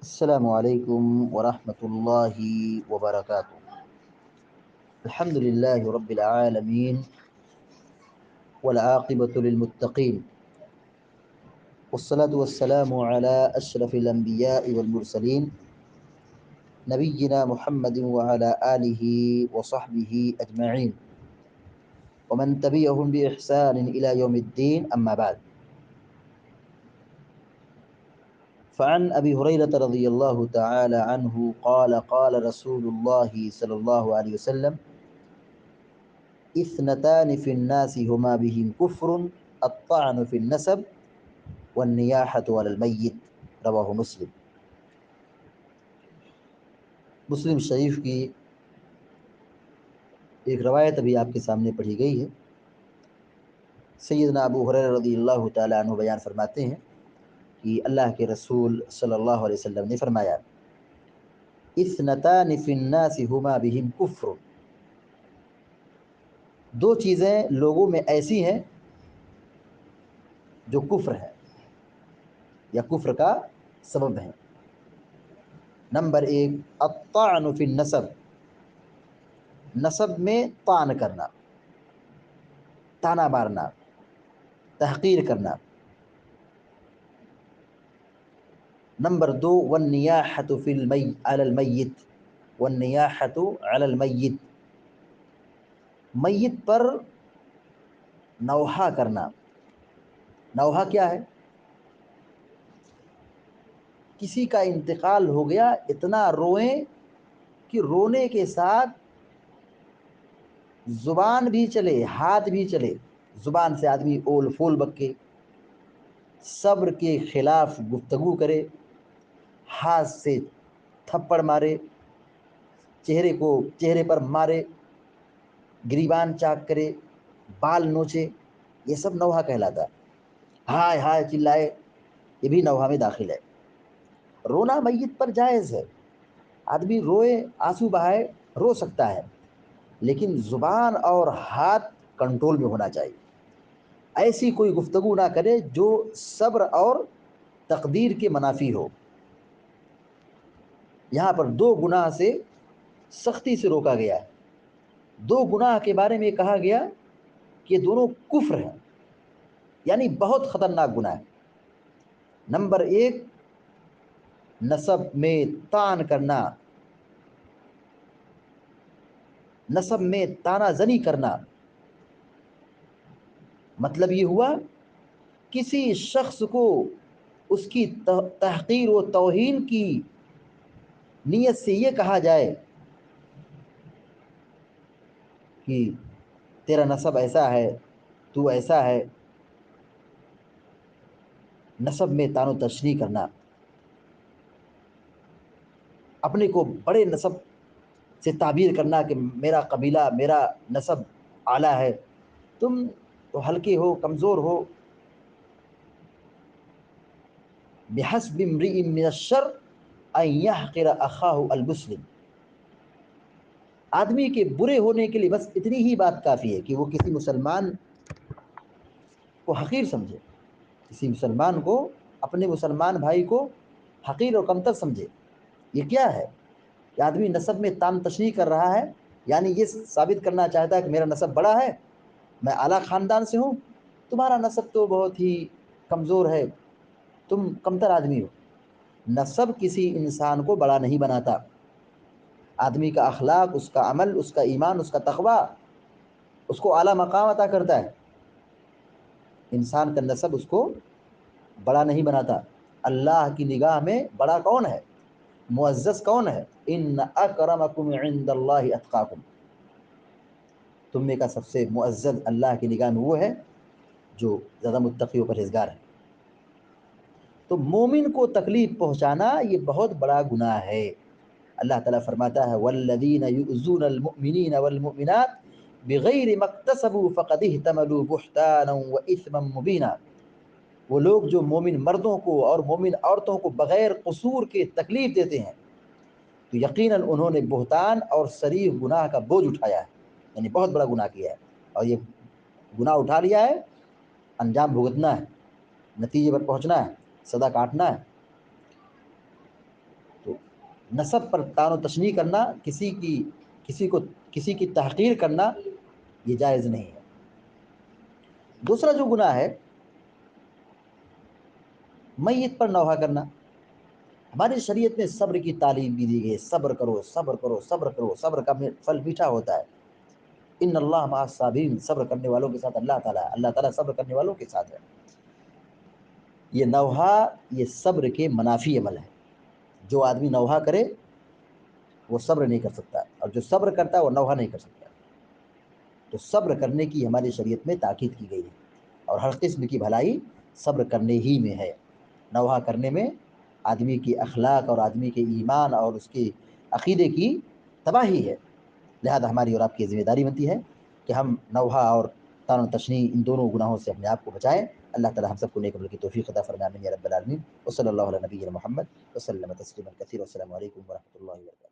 السلام علیکم ورحمۃ اللہ وبرکاتہ۔ الحمد للہ رب العالمین والعاقبۃ للمتقین والصلاة والسلام علی اشرف الانبیاء والمرسلین نبینا محمد وعلی آلہ وصحبہ اجمعین ومن تبعهم بإحسان إلى يوم الدین، اما بعد۔ فعن ابی ہریرۃ رضی اللہ تعالی عنہ قال قال رسول اللہ صلی اللہ علیہ وسلم اثنتان فی الناس ہما بہم کفر الطعن فی النسب والنیاحۃ علی المیت، رواہ مسلم۔ مسلم شریف کی ایک روایت ابھی آپ کے سامنے پڑھی گئی ہے۔ سیدنا ابو ہریرہ رضی اللہ تعالی عنہ بیان فرماتے ہیں کہ اللہ کے رسول صلی اللہ علیہ وسلم نے فرمایا اثنتان فی الناس ہما بہم کفر، دو چیزیں لوگوں میں ایسی ہیں جو کفر ہے یا کفر کا سبب ہے۔ نمبر ایک، الطعن فی النسب، نسب میں طعن کرنا، تانا مارنا، تحقیر کرنا۔ نمبر دو، والنیاحۃ علی المیت، والنیاحۃ علی المیت، میت پر نوحہ کرنا۔ نوحہ کیا ہے؟ کسی کا انتقال ہو گیا، اتنا روئیں کہ رونے کے ساتھ زبان بھی چلے، ہاتھ بھی چلے، زبان سے آدمی اول فول بکے، صبر کے خلاف گفتگو کرے، ہاتھ سے تھپڑ مارے، چہرے پر مارے، گریبان چاک کرے، بال نوچے، یہ سب نوحہ کہلاتا ہے۔ ہائے ہائے چلائے، یہ بھی نوحہ میں داخل ہے۔ رونا میت پر جائز ہے، آدمی روئے، آنسو بہائے، رو سکتا ہے، لیکن زبان اور ہاتھ کنٹرول میں ہونا چاہیے۔ ایسی کوئی گفتگو نہ کرے جو صبر اور تقدیر کے منافی ہو۔ یہاں پر دو گناہ سے سختی سے روکا گیا ہے۔ دو گناہ کے بارے میں کہا گیا کہ دونوں کفر ہیں، یعنی بہت خطرناک گناہ ہے۔ نمبر ایک، نسب میں طعن کرنا، نسب میں تانا زنی کرنا۔ مطلب یہ ہوا کسی شخص کو اس کی تحقیر و توہین کی نیت سے یہ کہا جائے کہ تیرا نسب ایسا ہے، تو ایسا ہے۔ نسب میں تان و تشنیع کرنا، اپنے کو بڑے نسب سے تعبیر کرنا کہ میرا قبیلہ، میرا نسب اعلیٰ ہے، تم تو ہلکے ہو، کمزور ہو۔ بحسب امرئ من الشر ان يحقر اخاہ المسلم، آدمی کے برے ہونے کے لیے بس اتنی ہی بات کافی ہے کہ وہ کسی مسلمان کو حقیر سمجھے، کسی مسلمان کو، اپنے مسلمان بھائی کو حقیر اور کمتر سمجھے۔ یہ کیا ہے کہ آدمی نسب میں تان تشنیع کر رہا ہے، یعنی یہ ثابت کرنا چاہتا ہے کہ میرا نسب بڑا ہے، میں اعلیٰ خاندان سے ہوں، تمہارا نسب تو بہت ہی کمزور ہے، تم کمتر آدمی ہو۔ نسب کسی انسان کو بڑا نہیں بناتا، آدمی کا اخلاق، اس کا عمل، اس کا ایمان، اس کا تقوی اس کو اعلیٰ مقام عطا کرتا ہے۔ انسان کا نسب اس کو بڑا نہیں بناتا۔ اللہ کی نگاہ میں بڑا کون ہے، معزز کون ہے؟ ان اکرمکم عند اللہ اتقاکم، تم میں کا سب سے معزز اللہ کی نگاہ میں وہ ہے جو زیادہ متقی و پرہیزگار ہے۔ تو مومن کو تکلیف پہنچانا یہ بہت بڑا گناہ ہے۔ اللہ تعالیٰ فرماتا ہے والذین یؤذون المؤمنین والمؤمنات بغیر ما اکتسبوا فقد احتملوا بہتانا واثما مبینا، وہ لوگ جو مومن مردوں کو اور مومن عورتوں کو بغیر قصور کے تکلیف دیتے ہیں تو یقیناً انہوں نے بہتان اور صریح گناہ کا بوجھ اٹھایا ہے، یعنی بہت بڑا گناہ کیا ہے، اور یہ گناہ اٹھا لیا ہے، انجام بھگتنا ہے، نتیجے پر پہنچنا ہے، سزا کاٹنا ہے۔ نسب پر طعن و تشنیع کرنا، کسی کی تحقیر کرنا، یہ جائز نہیں ہے۔ دوسرا جو گناہ ہے میت پر نوحہ کرنا، ہماری شریعت میں صبر کی تعلیم بھی دی گئی ہے، صبر کرو صبر کرو صبر کرو، صبر کا پھل میٹھا ہوتا ہے۔ ان اللہ مع الصابرین، صبر کرنے والوں کے ساتھ اللہ تعالیٰ صبر کرنے والوں کے ساتھ ہے۔ یہ نوحہ یہ صبر کے منافی عمل ہے۔ جو آدمی نوحہ کرے وہ صبر نہیں کر سکتا، اور جو صبر کرتا ہے وہ نوحہ نہیں کر سکتا۔ تو صبر کرنے کی ہماری شریعت میں تاکید کی گئی ہے، اور ہر قسم کی بھلائی صبر کرنے ہی میں ہے۔ نوحہ کرنے میں آدمی کی اخلاق اور آدمی کے ایمان اور اس کے عقیدے کی تباہی ہے۔ لہذا ہماری اور آپ کی ذمہ داری بنتی ہے کہ ہم نوحہ اور طعن و تشنیع ان دونوں گناہوں سے اپنے آپ کو بچائیں۔ اللہ تعالی ہم سب کو نیک عمل کی توفیق عطا فرمائے، آمین یا رب العالمین۔ وصلی اللہ علی نبینا محمد وسلم تسلیما کثیرا۔ السلام علیکم ورحمۃ اللہ وبرکاتہ۔